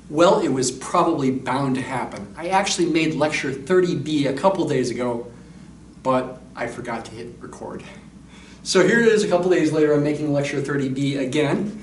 Well, it was probably bound to happen. I actually made lecture 30B a couple days ago, but I forgot to hit record. So here it is a couple days later, I'm making lecture 30B again.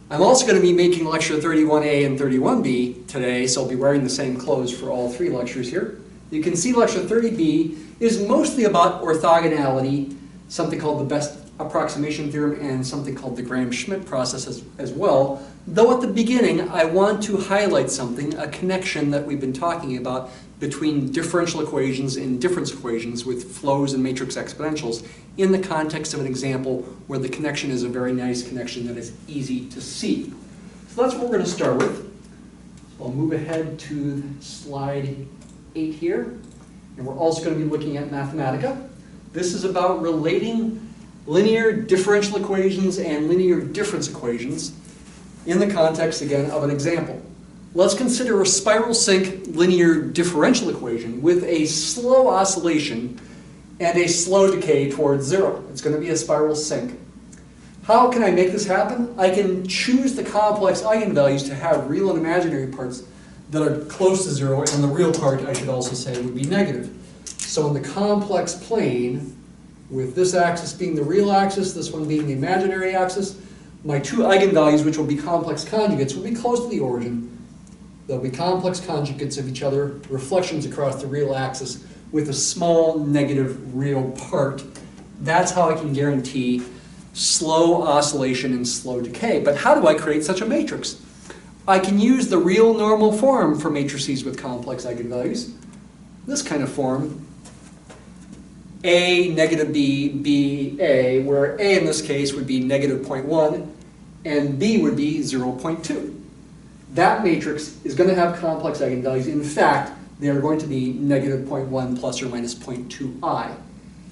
I'm also going to be making lecture 31A and 31B today, so I'll be wearing the same clothes for all three lectures here. You can see lecture 30B is mostly about orthogonality, something called the best approximation theorem, and something called the Gram-Schmidt process as well. Though at the beginning, I want to highlight something, a connection that we've been talking about between differential equations and difference equations with flows and matrix exponentials in the context of an example where the connection is a very nice connection that is easy to see. So that's what we're going to start with. So I'll move ahead to slide 8 here. And we're also going to be looking at Mathematica. This is about relating linear differential equations and linear difference equations in the context, again, of an example. Let's consider a spiral sink linear differential equation with a slow oscillation and a slow decay towards zero. It's going to be a spiral sink. How can I make this happen? I can choose the complex eigenvalues to have real and imaginary parts that are close to zero, and the real part, I should also say, would be negative. So in the complex plane, with this axis being the real axis, this one being the imaginary axis, my two eigenvalues, which will be complex conjugates, will be close to the origin. They'll be complex conjugates of each other, reflections across the real axis with a small negative real part. That's how I can guarantee slow oscillation and slow decay. But how do I create such a matrix? I can use the real normal form for matrices with complex eigenvalues. This kind of form. A, negative B, B, A, where A in this case would be negative 0.1 and B would be 0.2. That matrix is going to have complex eigenvalues. In fact, they are going to be negative 0.1 plus or minus 0.2i.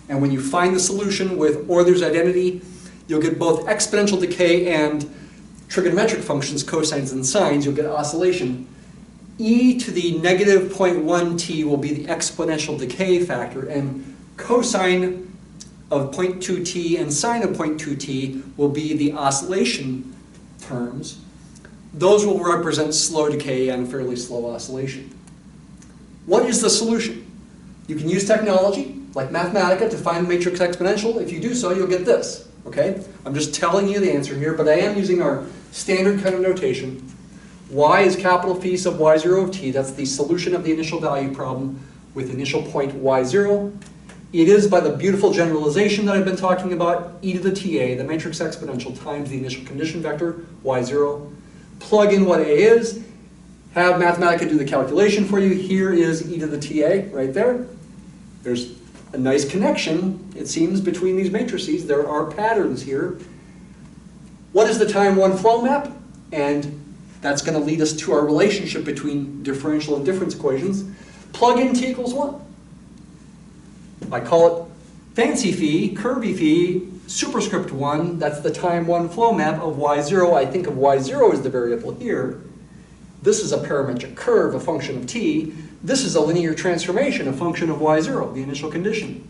And when you find the solution with Euler's identity, you'll get both exponential decay and trigonometric functions, cosines and sines. You'll get oscillation. E to the negative 0.1t will be the exponential decay factor, and cosine of 0.2t and sine of 0.2t will be the oscillation terms. Those will represent slow decay and fairly slow oscillation. What is the solution? You can use technology like Mathematica to find the matrix exponential. If you do so, you'll get this. Okay? I'm just telling you the answer here, but I am using our standard kind of notation. Y is capital Phi sub y0 of t. That's the solution of the initial value problem with initial point y0. It is, by the beautiful generalization that I've been talking about, e to the ta, the matrix exponential, times the initial condition vector, y0. Plug in what a is, have Mathematica do the calculation for you. Here is e to the ta, right there. There's a nice connection, it seems, between these matrices. There are patterns here. What is the time one flow map? And that's going to lead us to our relationship between differential and difference equations. Plug in t equals 1. I call it fancy phi, curvy phi, superscript 1. That's the time one flow map of y0. I think of y0 as the variable here. This is a parametric curve, a function of t. This is a linear transformation, a function of y0, the initial condition.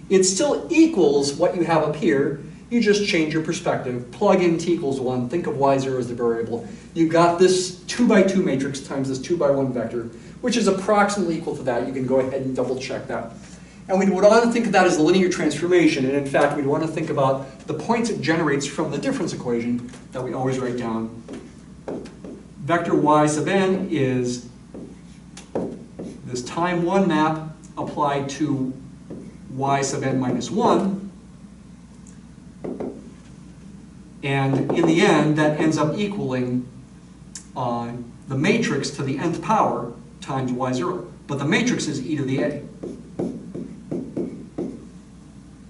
It still equals what you have up here. You just change your perspective. Plug in t equals 1. Think of y0 as the variable. You've got this 2 by 2 matrix times this 2 by 1 vector, which is approximately equal to that. You can go ahead and double check that. And we would want to think of that as a linear transformation. And in fact, we'd want to think about the points it generates from the difference equation that we always write down. Vector y sub n is this time 1 map applied to y sub n minus 1. And in the end, that ends up equaling the matrix to the nth power times y0. But the matrix is e to the a.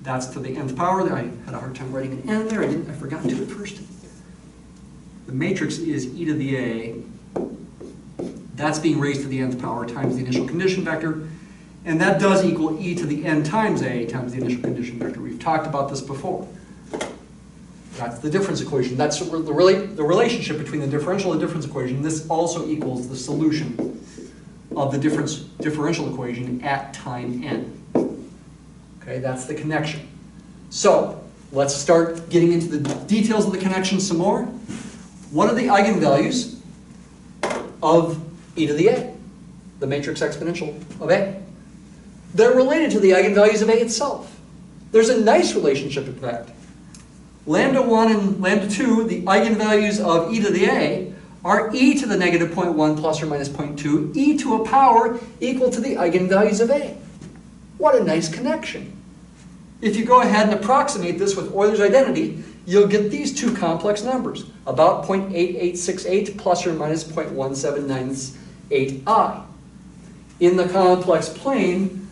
That's to the nth power. I had a hard time writing an n there. I forgot to do it first. The matrix is e to the a. That's being raised to the nth power times the initial condition vector. And that does equal e to the n times a times the initial condition vector. We've talked about this before. That's the difference equation. That's the relationship between the differential and difference equation. This also equals the solution of the differential equation at time n. Okay, that's the connection. So let's start getting into the details of the connection some more. What are the eigenvalues of e to the a, the matrix exponential of a. They're related to the eigenvalues of a itself. There's a nice relationship, in fact. Lambda 1 and lambda 2, the eigenvalues of e to the a, are e to the negative 0.1 plus or minus 0.2, e to a power equal to the eigenvalues of a. What a nice connection. If you go ahead and approximate this with Euler's identity, you'll get these two complex numbers, about 0.8868 plus or minus 0.1798i. In the complex plane,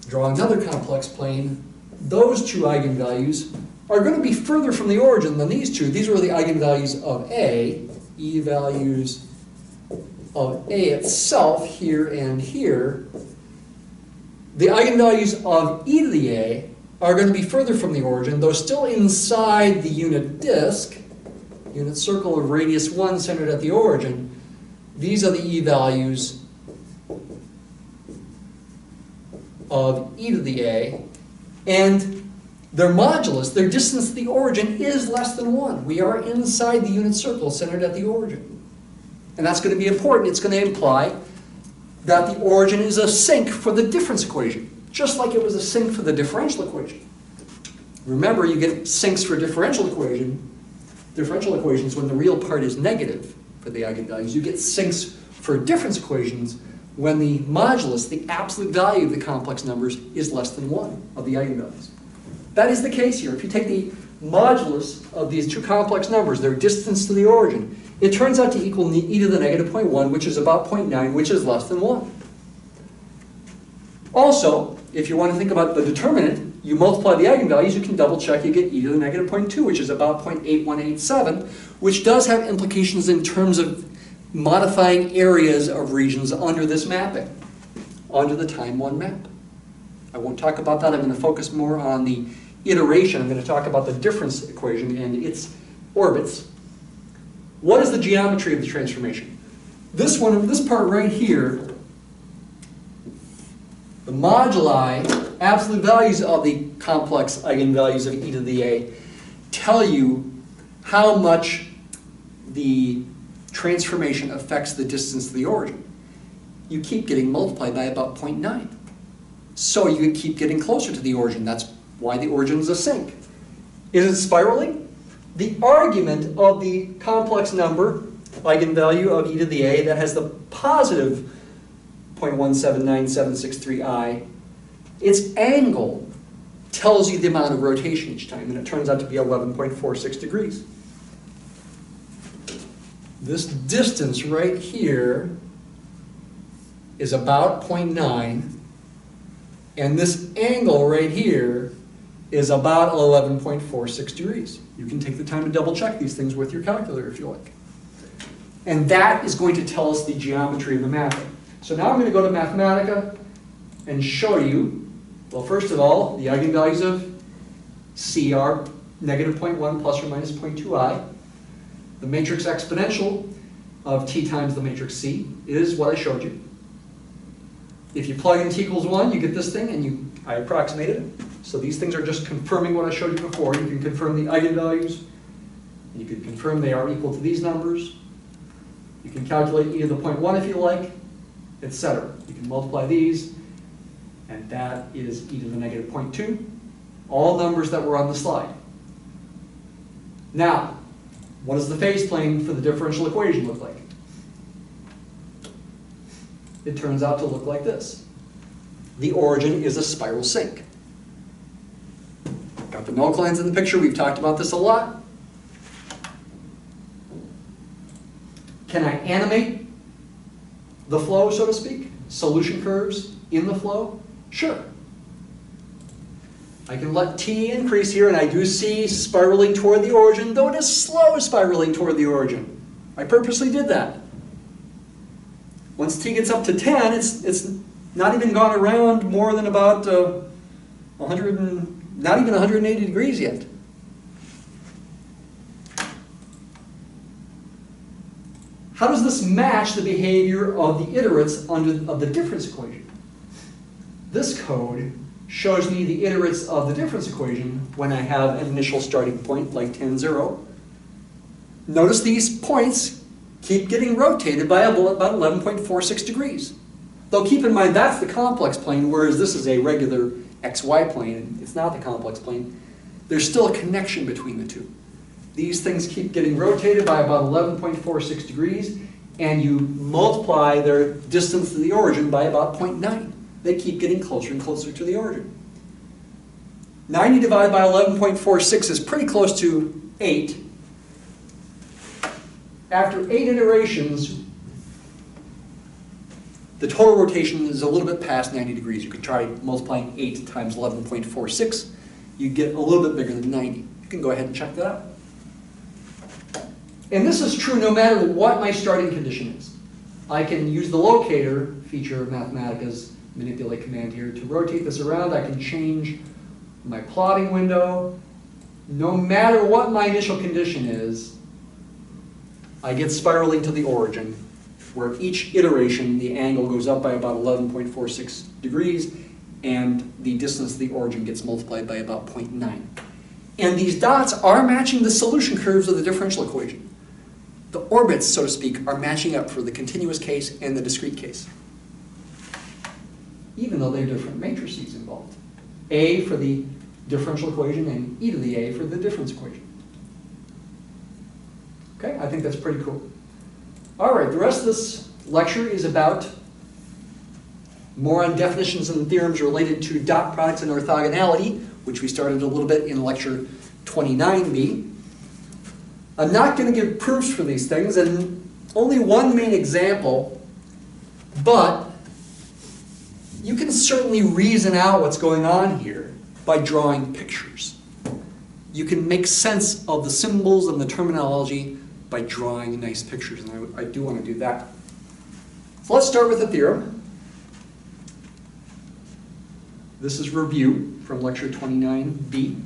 drawing another complex plane, those two eigenvalues are going to be further from the origin than these two. These are the eigenvalues of a, e values of a itself here and here. The eigenvalues of e to the a are going to be further from the origin, though still inside the unit disk, unit circle of radius 1 centered at the origin. These are the e values of e to the a, and their modulus, their distance to the origin, is less than 1. We are inside the unit circle centered at the origin. And that's going to be important. It's going to imply that the origin is a sink for the difference equation, just like it was a sink for the differential equation. Remember, you get sinks for differential equations when the real part is negative for the eigenvalues. You get sinks for difference equations when the modulus, the absolute value of the complex numbers, is less than 1 of the eigenvalues. That is the case here. If you take the modulus of these two complex numbers, their distance to the origin, it turns out to equal e to the negative 0.1, which is about 0.9, which is less than 1. Also, if you want to think about the determinant, you multiply the eigenvalues, you can double check, you get e to the negative 0.2, which is about 0.8187, which does have implications in terms of modifying areas of regions under this mapping, under the time 1 map. I won't talk about that. I'm going to focus more on the iteration. I'm going to talk about the difference equation and its orbits. What is the geometry of the transformation? This part right here, the moduli, absolute values of the complex eigenvalues of e to the a, tell you how much the transformation affects the distance to the origin. You keep getting multiplied by about 0.9. So you keep getting closer to the origin. That's why the origin is a sink. Is it spiraling? The argument of the complex number, eigenvalue of e to the a, that has the positive 0.179763i, its angle tells you the amount of rotation each time, and it turns out to be 11.46 degrees. This distance right here is about 0.9, and this angle right here is about 11.46 degrees. You can take the time to double check these things with your calculator if you like. And that is going to tell us the geometry of the mapping. So now I'm going to go to Mathematica and show you, well, first of all, the eigenvalues of C are negative 0.1 plus or minus 0.2i. The matrix exponential of t times the matrix C is what I showed you. If you plug in t equals 1, you get this thing, and I approximated it. So these things are just confirming what I showed you before. You can confirm the eigenvalues. You can confirm they are equal to these numbers. You can calculate e to the 0.1 if you like, etc. You can multiply these, and that is e to the negative 0.2. All numbers that were on the slide. Now, what does the phase plane for the differential equation look like? It turns out to look like this. The origin is a spiral sink. Got the null lines in the picture. We've talked about this a lot. Can I animate the flow, so to speak? Solution curves in the flow? Sure. I can let t increase here, and I do see spiraling toward the origin, though it is slow spiraling toward the origin. I purposely did that. Once t gets up to 10, it's not even gone around more than about not even 180 degrees yet. How does this match the behavior of the iterates of the difference equation? This code shows me the iterates of the difference equation when I have an initial starting point like 10, 0. Notice these points keep getting rotated by about 11.46 degrees. Though keep in mind that's the complex plane, whereas this is a regular xy plane. It's not the complex plane. There's still a connection between the two. These things keep getting rotated by about 11.46 degrees, and you multiply their distance to the origin by about 0.9. They keep getting closer and closer to the origin. 90 divided by 11.46 is pretty close to 8. After 8 iterations, the total rotation is a little bit past 90 degrees. You could try multiplying 8 times 11.46. You get a little bit bigger than 90. You can go ahead and check that out. And this is true no matter what my starting condition is. I can use the locator feature of Mathematica's manipulate command here to rotate this around. I can change my plotting window. No matter what my initial condition is, I get spiraling to the origin, where each iteration the angle goes up by about 11.46 degrees, and the distance to the origin gets multiplied by about 0.9. And these dots are matching the solution curves of the differential equation. The orbits, so to speak, are matching up for the continuous case and the discrete case, even though there are different matrices involved. A for the differential equation and e to the a for the difference equation. Okay, I think that's pretty cool. All right, the rest of this lecture is about more on definitions and theorems related to dot products and orthogonality, which we started a little bit in lecture 29b. I'm not going to give proofs for these things, and only one main example, but you can certainly reason out what's going on here by drawing pictures. You can make sense of the symbols and the terminology by drawing nice pictures, and I do want to do that. So let's start with a theorem. This is review from lecture 29b.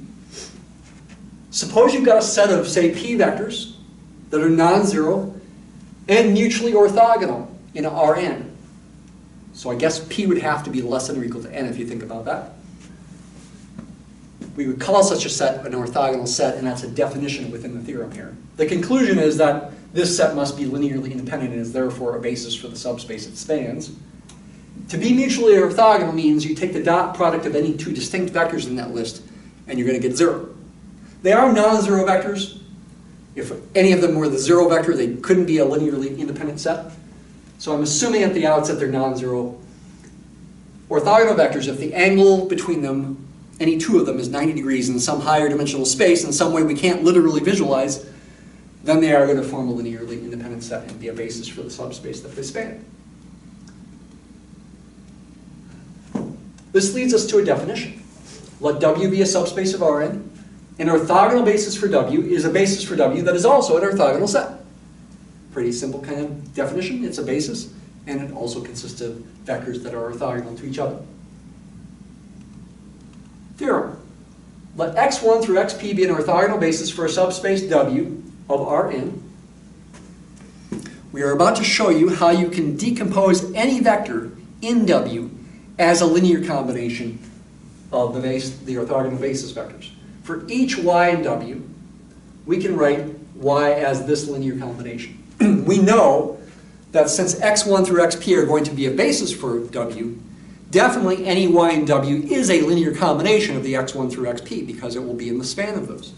Suppose you've got a set of, say, p vectors that are non-zero and mutually orthogonal in Rn. So I guess p would have to be less than or equal to n if you think about that. We would call such a set an orthogonal set, and that's a definition within the theorem here. The conclusion is that this set must be linearly independent and is therefore a basis for the subspace it spans. To be mutually orthogonal means you take the dot product of any two distinct vectors in that list, and you're going to get 0. They are non-zero vectors. If any of them were the 0 vector, they couldn't be a linearly independent set. So I'm assuming at the outset they're non-zero. Orthogonal vectors, if the angle between them, any two of them, is 90 degrees in some higher dimensional space, in some way we can't literally visualize, then they are going to form a linearly independent set and be a basis for the subspace that they span. This leads us to a definition. Let W be a subspace of Rn. An orthogonal basis for W is a basis for W that is also an orthogonal set. Pretty simple kind of definition. It's a basis, and it also consists of vectors that are orthogonal to each other. Theorem. Let x1 through xp be an orthogonal basis for a subspace W of Rn. We are about to show you how you can decompose any vector in W as a linear combination of the orthogonal basis vectors. For each y in W, we can write y as this linear combination. We know that since x1 through xp are going to be a basis for W, definitely any y in W is a linear combination of the x1 through xp because it will be in the span of those.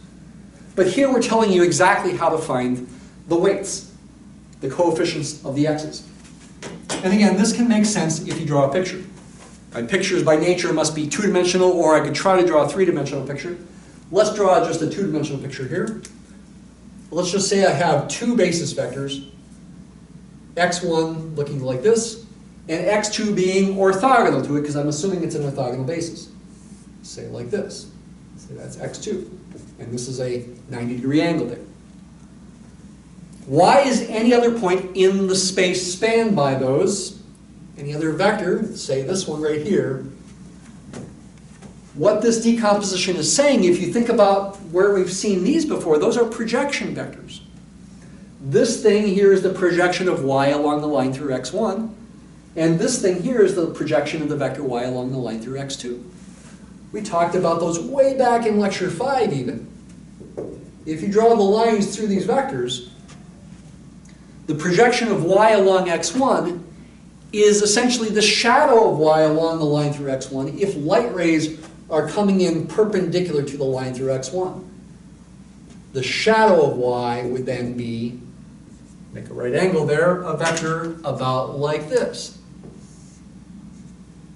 But here we're telling you exactly how to find the weights, the coefficients of the x's. And again, this can make sense if you draw a picture. And pictures by nature must be two-dimensional, or I could try to draw a three-dimensional picture. Let's draw just a two-dimensional picture here. Let's just say I have two basis vectors, x1 looking like this, and x2 being orthogonal to it because I'm assuming it's an orthogonal basis. Say like this. Say that's x2. And this is a 90-degree angle there. Why is any other point in the space spanned by those? Any other vector, say this one right here. What this decomposition is saying, if you think about where we've seen these before, those are projection vectors. This thing here is the projection of y along the line through x1, and this thing here is the projection of the vector y along the line through x2. We talked about those way back in lecture 5 even. If you draw the lines through these vectors, the projection of y along x1 is essentially the shadow of y along the line through x1 if light rays are coming in perpendicular to the line through x1. The shadow of y would then be, make a right angle there, a vector about like this.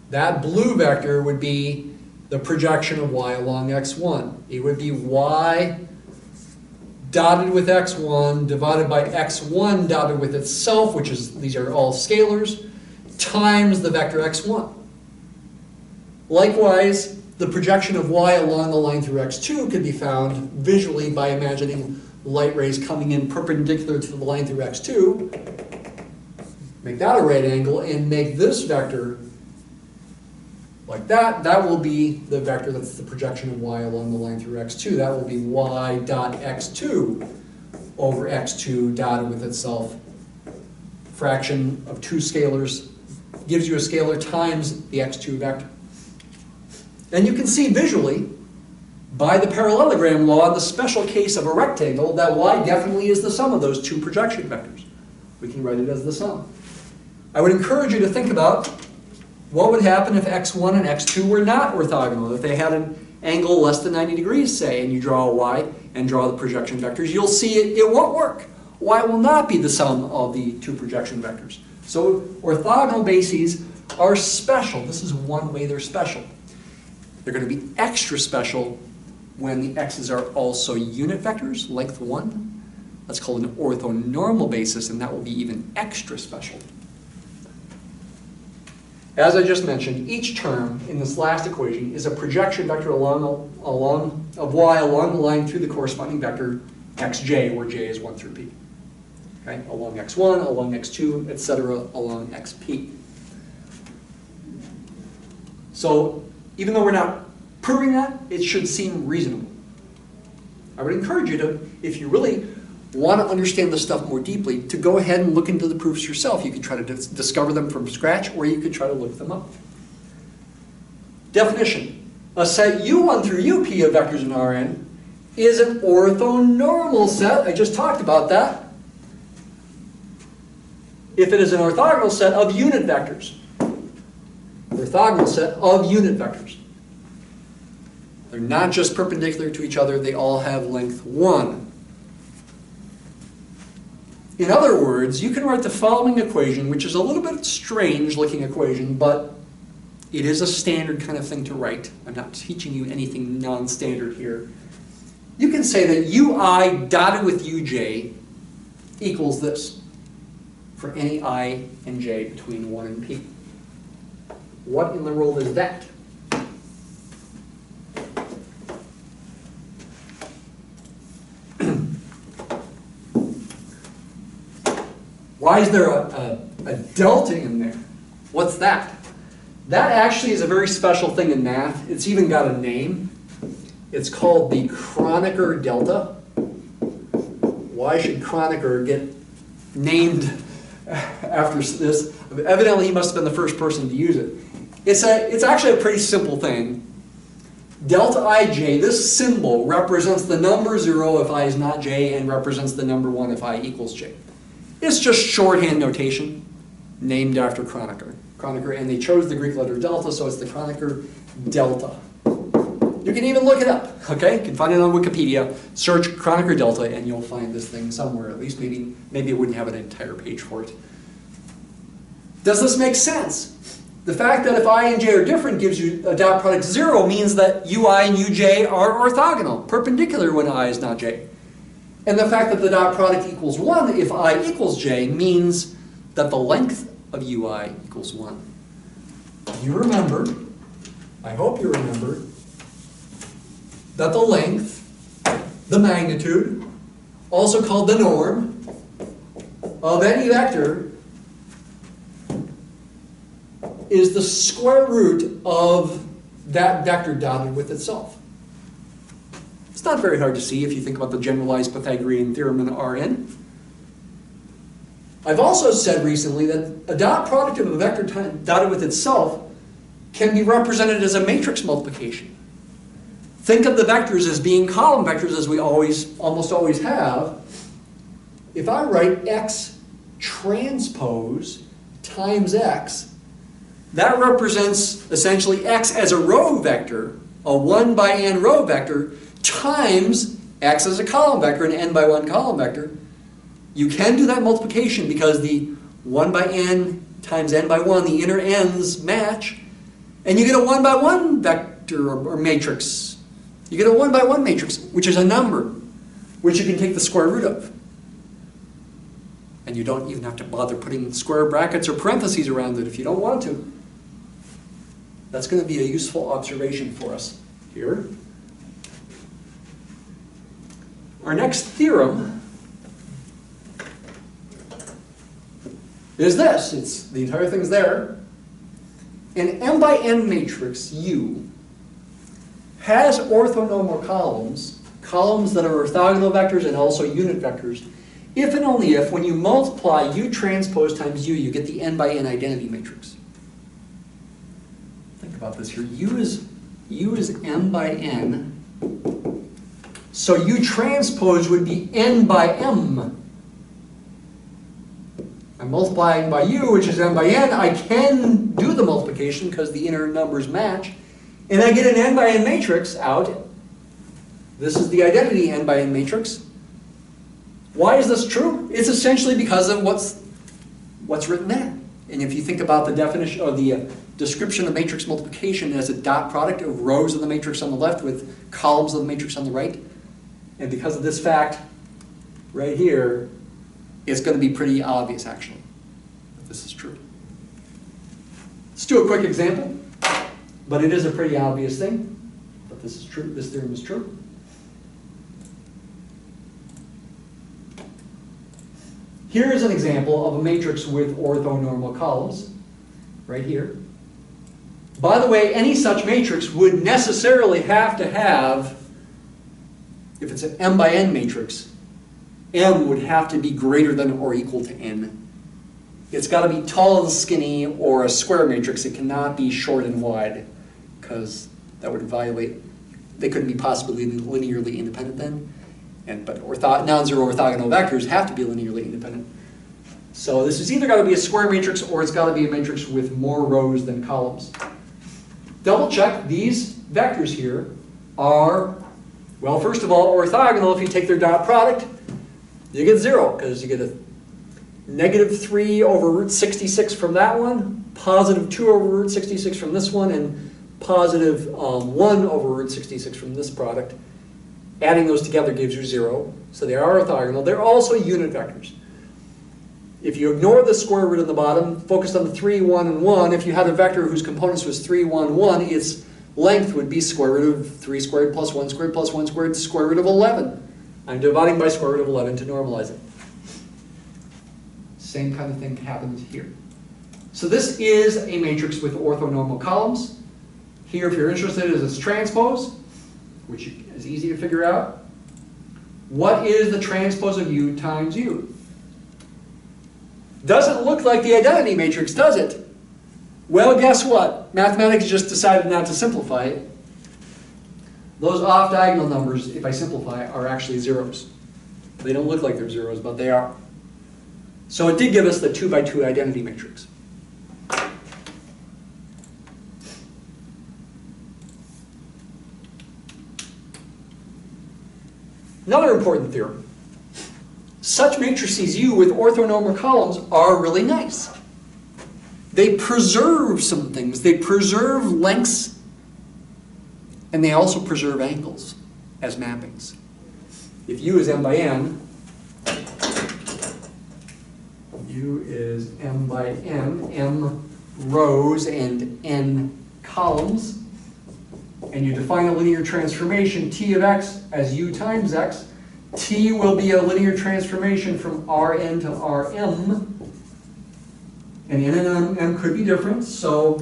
That blue vector would be the projection of y along x1. It would be y dotted with x1 divided by x1 dotted with itself, which is, these are all scalars, times the vector x1. Likewise, the projection of y along the line through x2 could be found visually by imagining light rays coming in perpendicular to the line through x2, make that a right angle, and make this vector like that. That will be the vector that's the projection of y along the line through x2. That will be y dot x2 over x2 dotted with itself. Fraction of two scalars gives you a scalar times the x2 vector. And you can see visually, by the parallelogram law, in the special case of a rectangle, that y definitely is the sum of those two projection vectors. We can write it as the sum. I would encourage you to think about what would happen if x1 and x2 were not orthogonal. If they had an angle less than 90 degrees, say, and you draw a y and draw the projection vectors, you'll see it won't work. Y will not be the sum of the two projection vectors. So orthogonal bases are special. This is one way they're special. They're going to be extra special when the x's are also unit vectors, length 1. That's called an orthonormal basis, and that will be even extra special. As I just mentioned, each term in this last equation is a projection vector of y along the line through the corresponding vector xj, where j is 1 through p. Okay? Along x1, along x2, etc., along xp. So even though we're not proving that, it should seem reasonable. I would encourage you to, if you really want to understand this stuff more deeply, to go ahead and look into the proofs yourself. You could try to discover them from scratch, or you could try to look them up. Definition. A set U1 through UP of vectors in Rn is an orthonormal set. I just talked about that. If it is an orthogonal set of unit vectors. Orthogonal set of unit vectors. They're not just perpendicular to each other, they all have length 1. In other words, you can write the following equation, which is a little bit strange looking equation, but it is a standard kind of thing to write. I'm not teaching you anything non-standard here. You can say that ui dotted with uj equals this for any I and j between 1 and p. What in the world is that? Why is there a delta in there? What's that? That actually is a very special thing in math. It's even got a name. It's called the Kronecker delta. Why should Kronecker get named after this? Evidently, he must have been the first person to use it. It's actually a pretty simple thing. Delta ij, this symbol represents the number 0 if I is not j, and represents the number 1 if I equals j. It's just shorthand notation, named after Kronecker. And they chose the Greek letter delta, so it's the Kronecker delta. You can even look it up, okay? You can find it on Wikipedia. Search Kronecker delta, and you'll find this thing somewhere. At least maybe it wouldn't have an entire page for it. Does this make sense? The fact that if I and j are different gives you a dot product 0 means that ui and uj are orthogonal, perpendicular when I is not j. And the fact that the dot product equals 1 if I equals j means that the length of ui equals 1. You remember, I hope you remember, that the length, the magnitude, also called the norm, of any vector is the square root of that vector dotted with itself. It's not very hard to see if you think about the generalized Pythagorean theorem in Rn. I've also said recently that a dot product of a vector dotted with itself can be represented as a matrix multiplication. Think of the vectors as being column vectors, as we almost always have. If I write x transpose times x, that represents essentially x as a row vector, a 1 by n row vector, times x as a column vector, an n by 1 column vector. You can do that multiplication because the 1 by n times n by 1, the inner n's match, and you get a 1 by 1 vector or matrix. You get a 1 by 1 matrix, which is a number, which you can take the square root of. And you don't even have to bother putting square brackets or parentheses around it if you don't want to. That's going to be a useful observation for us here. Our next theorem is this. It's the entire thing's there. An m by n matrix U has orthonormal columns, columns that are orthogonal vectors and also unit vectors, if and only if, when you multiply U transpose times U, you get the n by n identity matrix. Think about this here. U is m by n. So U transpose would be n by m. I'm multiplying by U, which is m by n. I can do the multiplication because the inner numbers match. And I get an n by n matrix out. This is the identity n by n matrix. Why is this true? It's essentially because of what's written there. And if you think about the definition or the description of matrix multiplication as a dot product of rows of the matrix on the left with columns of the matrix on the right, and because of this fact right here, it's going to be pretty obvious actually that this is true. Let's do a quick example, but it is a pretty obvious thing that this is true. This theorem is true. Here is an example of a matrix with orthonormal columns, right here. By the way, any such matrix would necessarily have to have, if it's an m by n matrix, m would have to be greater than or equal to n. It's got to be tall and skinny or a square matrix. It cannot be short and wide, because that would violate, they couldn't be possibly linearly independent then. But non-zero orthogonal vectors have to be linearly independent. So this has either got to be a square matrix or it's got to be a matrix with more rows than columns. Double check, these vectors here are, well, first of all, orthogonal. If you take their dot product, you get 0, because you get a negative 3 over root 66 from that one, positive 2 over root 66 from this one, and positive 1 over root 66 from this product. Adding those together gives you 0, so they are orthogonal. They're also unit vectors. If you ignore the square root on the bottom, focus on the 3, 1, and 1, if you had a vector whose components was 3, 1, 1, its length would be square root of 3 squared plus 1 squared plus 1 squared, square root of 11. I'm dividing by square root of 11 to normalize it. Same kind of thing happens here. So this is a matrix with orthonormal columns. Here, if you're interested, is its transpose, which is easy to figure out. What is the transpose of U times U? Doesn't look like the identity matrix, does it? Well, guess what? Mathematics just decided not to simplify it. Those off-diagonal numbers, if I simplify, are actually zeros. They don't look like they're zeros, but they are. So it did give us the 2 by 2 identity matrix. Another important theorem. Such matrices U with orthonormal columns are really nice. They preserve some things. They preserve lengths, and they also preserve angles as mappings. If U is m by n, U is m by n, m rows and n columns, and you define a linear transformation T of x as U times x, T will be a linear transformation from Rn to Rm, and n and m could be different, so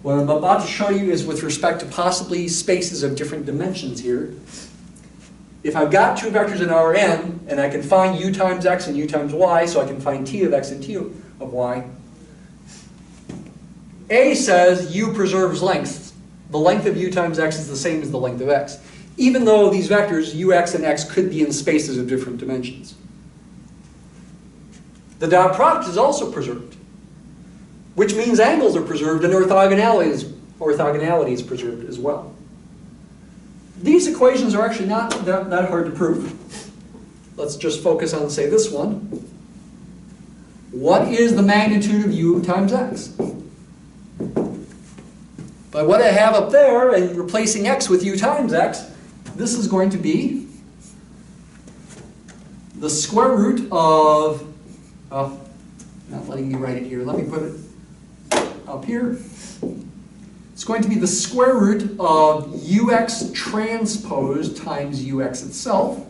what I'm about to show you is with respect to possibly spaces of different dimensions here. If I've got two vectors in Rn, and I can find U times x and U times y, so I can find T of x and T of y, A says U preserves length. The length of U times x is the same as the length of x, even though these vectors, ux and x, could be in spaces of different dimensions. The dot product is also preserved, which means angles are preserved and orthogonality is preserved as well. These equations are actually not that hard to prove. Let's just focus on, say, this one. What is the magnitude of u times x? By what I have up there and replacing x with u times x, this is going to be the square root of, oh, not letting me write it here. Let me put it up here. It's going to be the square root of ux transpose times ux itself.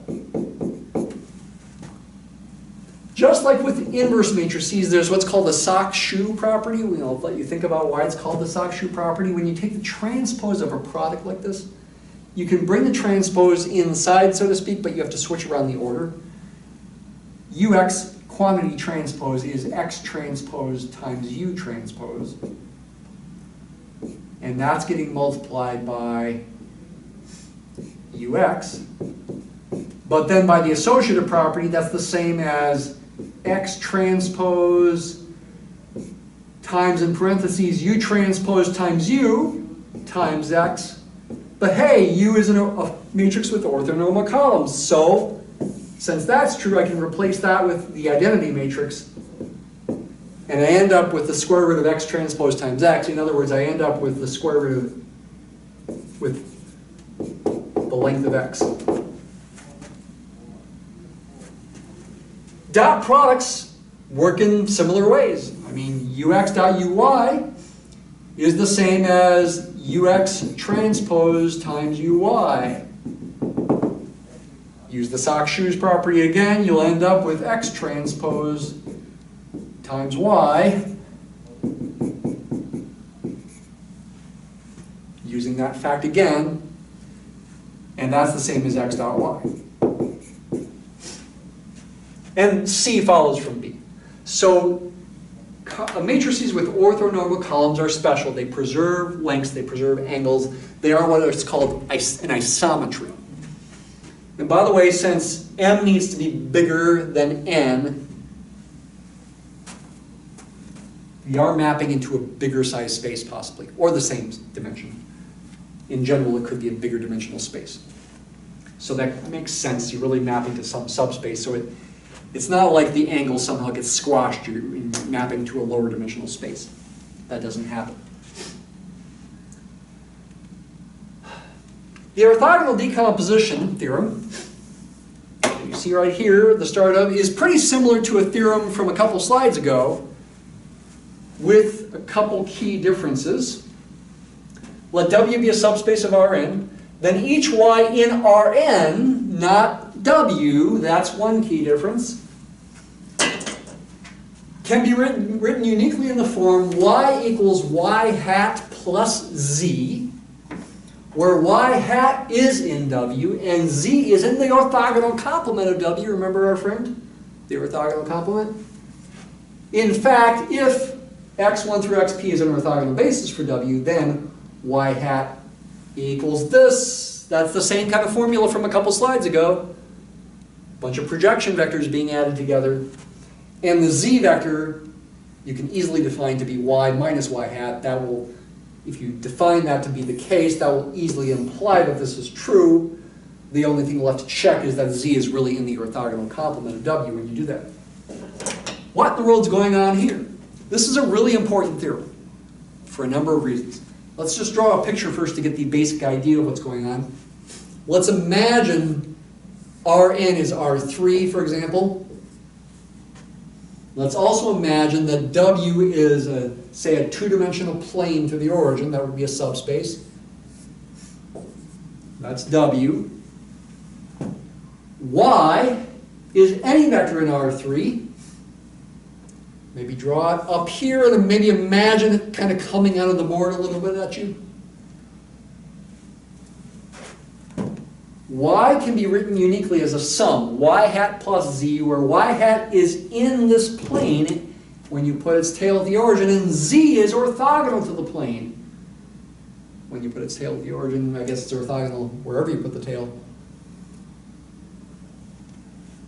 Just like with inverse matrices, there's what's called the sock-shoe property. I'll let you think about why it's called the sock-shoe property. When you take the transpose of a product like this, you can bring the transpose inside, so to speak, but you have to switch around the order. Ux quantity transpose is x transpose times u transpose. And that's getting multiplied by ux. But then by the associative property, that's the same as x transpose times, in parentheses, u transpose times u times x. But hey, u is a matrix with orthonormal columns. So since that's true, I can replace that with the identity matrix. And I end up with the square root of x transpose times x. In other words, I end up with the square root of, with the length of x. Dot products work in similar ways. I mean, ux dot uy is the same as ux transpose times uy. Use the sock-shoes property again, you'll end up with x transpose times y. Using that fact again, and that's the same as x dot y. And C follows from B. So matrices with orthonormal columns are special. They preserve lengths, they preserve angles. They are what is called an isometry. And by the way, since m needs to be bigger than n, we are mapping into a bigger size space possibly, or the same dimension. In general, it could be a bigger dimensional space. So that makes sense. You're really mapping to some subspace. So it's not like the angle somehow gets squashed. You're mapping to a lower dimensional space. That doesn't happen. The orthogonal decomposition theorem, that you see right here at the start of, is pretty similar to a theorem from a couple slides ago with a couple key differences. Let W be a subspace of Rn, then each y in Rn, not W, that's one key difference, can be written uniquely in the form y equals y hat plus z, where y hat is in W and z is in the orthogonal complement of W. Remember our friend, the orthogonal complement? In fact, if x1 through xp is an orthogonal basis for W, then y hat equals this. That's the same kind of formula from a couple slides ago. A bunch of projection vectors being added together. And the z vector, you can easily define to be y minus y hat. That will, if you define that to be the case, that will easily imply that this is true. The only thing left to check is that z is really in the orthogonal complement of W when you do that. What in the world's going on here? This is a really important theorem for a number of reasons. Let's just draw a picture first to get the basic idea of what's going on. Let's imagine Rn is R3, for example. Let's also imagine that W is, say, a two-dimensional plane to the origin. That would be a subspace. That's W. Y is any vector in R3. Maybe draw it up here and maybe imagine it kind of coming out of the board a little bit at you. Y can be written uniquely as a sum, y hat plus z, where y hat is in this plane when you put its tail at the origin, and z is orthogonal to the plane. When you put its tail at the origin, I guess it's orthogonal wherever you put the tail.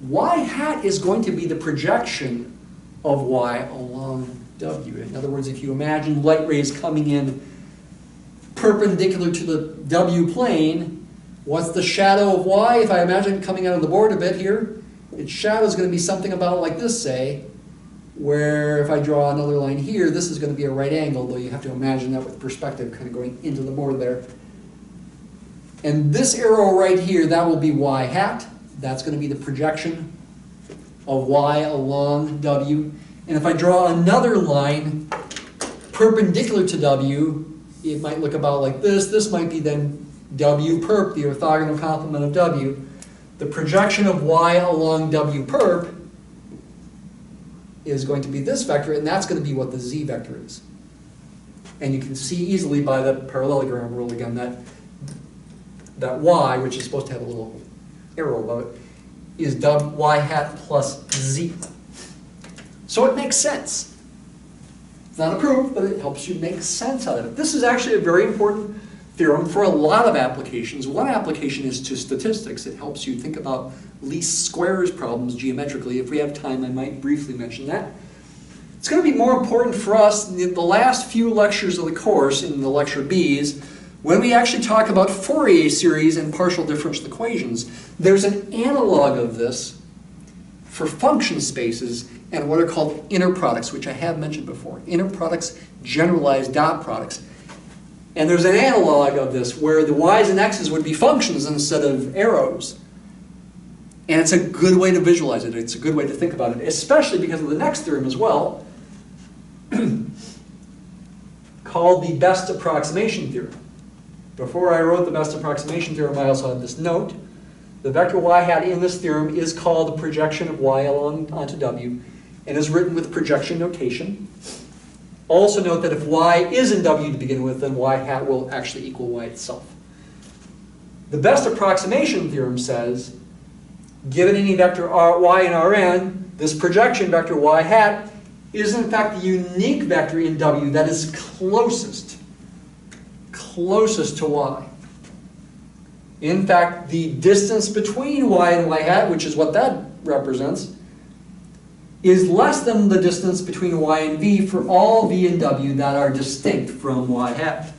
Y hat is going to be the projection of y along w. In other words, if you imagine light rays coming in perpendicular to the w plane, what's the shadow of y? If I imagine it coming out of the board a bit here, its shadow is going to be something about like this, say, where if I draw another line here, this is going to be a right angle, though you have to imagine that with perspective kind of going into the board there. And this arrow right here, that will be y hat. That's going to be the projection of y along w. And if I draw another line perpendicular to w, it might look about like this. This might be then w perp, the orthogonal complement of w. The projection of y along w perp is going to be this vector, and that's going to be what the z vector is. And you can see easily by the parallelogram rule again that y, which is supposed to have a little arrow above it, is y hat plus z. So it makes sense. It's not a proof, but it helps you make sense out of it. This is actually a very important theorem for a lot of applications. One application is to statistics. It helps you think about least squares problems geometrically. If we have time, I might briefly mention that. It's going to be more important for us in the last few lectures of the course, in the lecture B's, when we actually talk about Fourier series and partial differential equations. There's an analog of this for function spaces and what are called inner products, which I have mentioned before. Inner products, generalized dot products. And there's an analog of this where the y's and x's would be functions instead of arrows. And it's a good way to visualize it. It's a good way to think about it, especially because of the next theorem as well, called the best approximation theorem. Before I wrote the best approximation theorem, I also had this note. The vector y hat in this theorem is called the projection of y along onto w, and is written with projection notation. Also note that if y is in w to begin with, then y hat will actually equal y itself. The best approximation theorem says, given any vector y in Rn, this projection vector y hat is in fact the unique vector in w that is closest to y. In fact, the distance between y and y hat, which is what that represents, is less than the distance between y and v for all v and w that are distinct from y hat.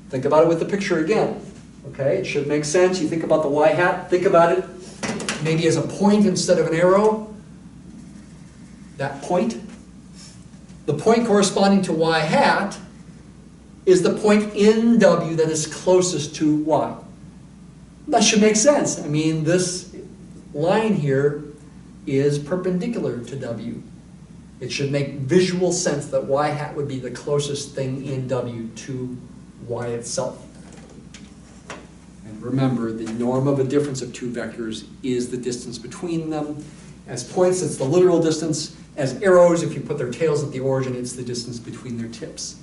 Think about it with the picture again. Okay, it should make sense. You think about the y hat, think about it maybe as a point instead of an arrow. That point. The point corresponding to y hat is the point in w that is closest to y. That should make sense. I mean, this line here is perpendicular to w. It should make visual sense that y hat would be the closest thing in w to y itself. And remember, the norm of a difference of two vectors is the distance between them. As points, it's the literal distance. As arrows, if you put their tails at the origin, it's the distance between their tips.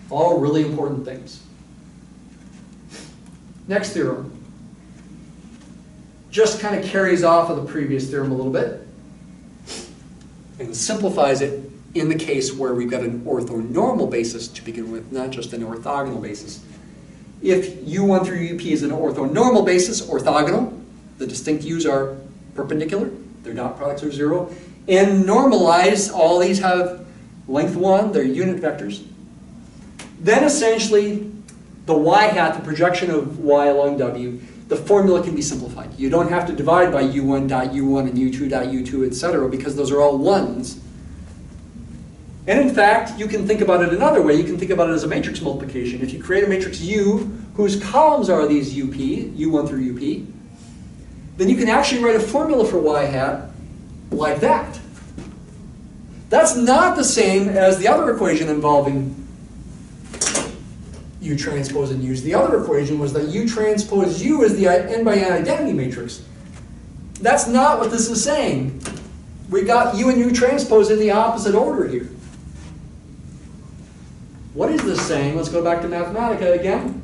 All really important things. Next theorem. Just kind of carries off of the previous theorem a little bit and simplifies it in the case where we've got an orthonormal basis to begin with, not just an orthogonal basis. If u1 through up is an orthonormal basis, orthogonal, the distinct u's are perpendicular, their dot products are 0, and normalized, all these have length 1, they're unit vectors. Then essentially, the y hat, the projection of y along w, the formula can be simplified. You don't have to divide by u1.u1 and u2.u2, etc., because those are all 1s. And in fact, you can think about it another way. You can think about it as a matrix multiplication. If you create a matrix U whose columns are these UP, U1 through UP, then you can actually write a formula for y hat like that. That's not the same as the other equation involving U transpose and U's. The other equation was that U transpose U is the n by n identity matrix. That's not what this is saying. We got U and U transpose in the opposite order here. What is this saying? Let's go back to Mathematica again.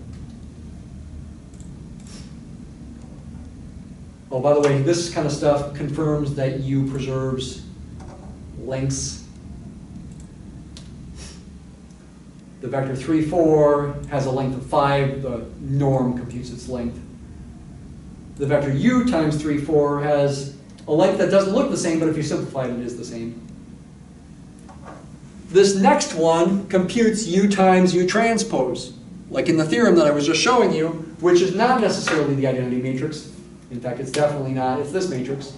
Oh, by the way, this kind of stuff confirms that U preserves lengths. The vector 3, 4 has a length of 5. The norm computes its length. the vector u times 3, 4 has a length that doesn't look the same, but if you simplify it, it is the same. This next one computes u times u transpose, like in the theorem that I was just showing you, which is not necessarily the identity matrix. In fact, it's definitely not. It's this matrix.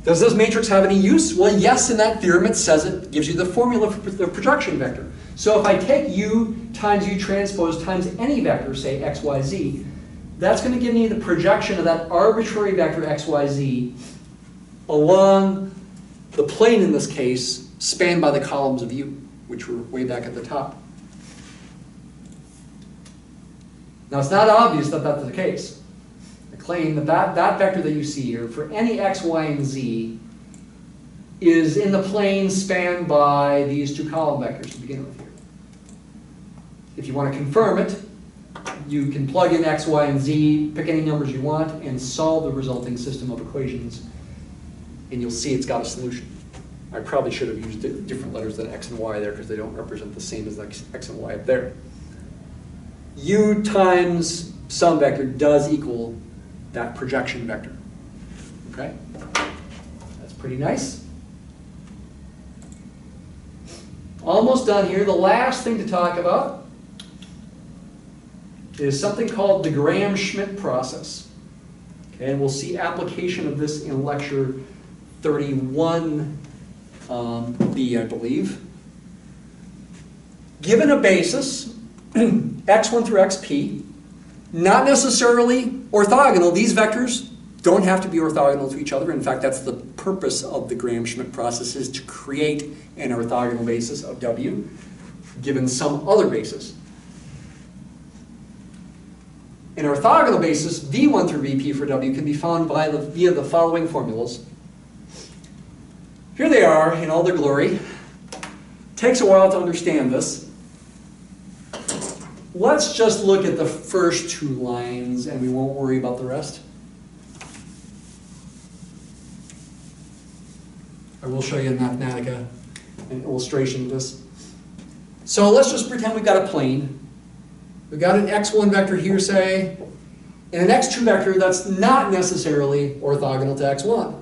Does this matrix have any use? Well, yes, in that theorem it says it gives you the formula for the projection vector. So if I take u times u transpose times any vector, say x, y, z, that's going to give me the projection of that arbitrary vector x, y, z along the plane in this case, spanned by the columns of u, which were way back at the top. Now it's not obvious that that's the case. I claim that that vector that you see here, for any x, y, and z, is in the plane spanned by these two column vectors to begin with here. If you want to confirm it, you can plug in x, y, and z, pick any numbers you want, and solve the resulting system of equations, and you'll see it's got a solution. I probably should have used different letters than x and y there because they don't represent the same as x and y up there. U times some vector does equal that projection vector. Okay? That's pretty nice. Almost done here. The last thing to talk about is something called the Gram-Schmidt process. Okay, and we'll see application of this in lecture 31B, I believe. Given a basis, x1 through xp, not necessarily orthogonal. These vectors don't have to be orthogonal to each other. In fact, that's the purpose of the Gram-Schmidt process, is to create an orthogonal basis of W given some other basis. An orthogonal basis, V1 through Vp for W, can be found via the following formulas. Here they are in all their glory. Takes a while to understand this. Let's just look at the first two lines and we won't worry about the rest. I will show you in Mathematica an illustration of this. So let's just pretend we've got a plane. We've got an x1 vector here, say, and an x2 vector that's not necessarily orthogonal to x1.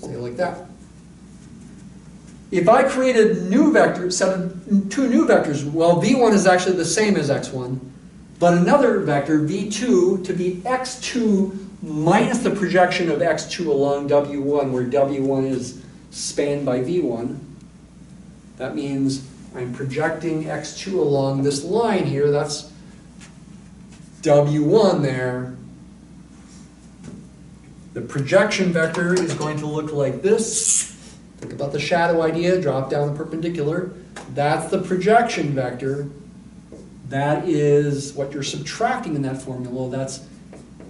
Say it like that. If I create a new vector, set of two new vectors, well, v1 is actually the same as x1, but another vector, v2, to be x2 minus the projection of x2 along w1, where w1 is spanned by v1. That means I'm projecting x2 along this line here. That's w1 there. The projection vector is going to look like this. Think about the shadow idea, drop down the perpendicular. That's the projection vector. That is what you're subtracting in that formula. That's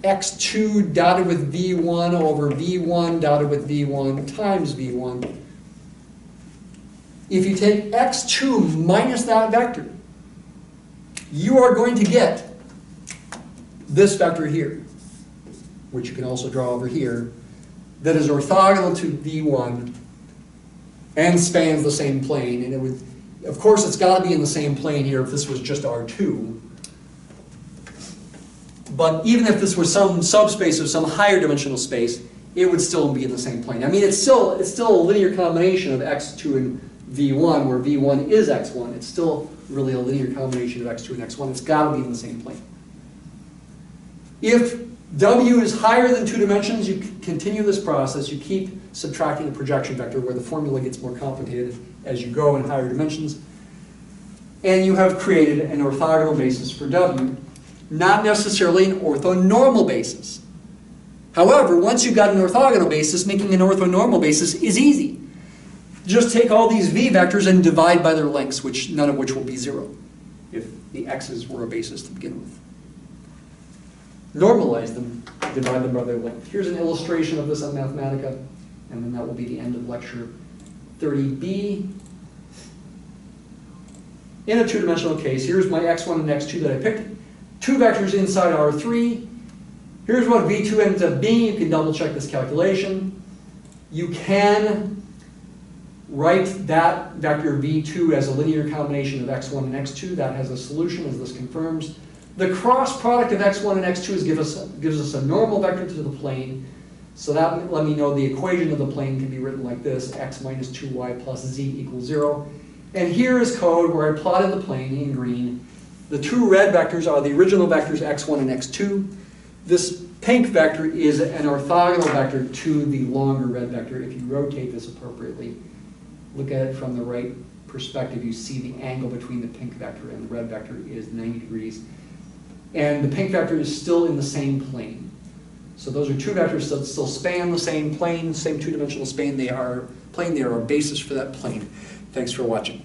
x2 dotted with v1 over v1 dotted with v1 times v1. If you take x2 minus that vector, you are going to get this vector here, which you can also draw over here, that is orthogonal to v1 and spans the same plane. And it would, of course, it's got to be in the same plane here if this was just R2. But even if this was some subspace of some higher dimensional space, it would still be in the same plane. I mean, it's still a linear combination of x2 and v1, where v1 is x1. It's still really a linear combination of x2 and x1. It's got to be in the same plane. If W is higher than 2 dimensions, you continue this process. You keep subtracting the projection vector, where the formula gets more complicated as you go in higher dimensions. And you have created an orthogonal basis for W, not necessarily an orthonormal basis. However, once you've got an orthogonal basis, making an orthonormal basis is easy. Just take all these v vectors and divide by their lengths, none of which will be 0 if the x's were a basis to begin with. Normalize them, divide them by their length. Here's an illustration of this on Mathematica, and then that will be the end of lecture 30B. In a two-dimensional case, here's my x1 and x2 that I picked. Two vectors inside R3. Here's what v2 ends up being. You can double-check this calculation. You can write that vector v2 as a linear combination of x1 and x2. That has a solution, as this confirms. The cross product of x1 and x2 gives us a normal vector to the plane. So that let me know the equation of the plane can be written like this: x minus 2y plus z equals 0. And here is code where I plotted the plane in green. The two red vectors are the original vectors x1 and x2. This pink vector is an orthogonal vector to the longer red vector. If you rotate this appropriately, look at it from the right perspective, you see the angle between the pink vector and the red vector is 90 degrees. And the pink vector is still in the same plane. So those are two vectors that still span the same plane, same two-dimensional plane. They are a basis for that plane. Thanks for watching.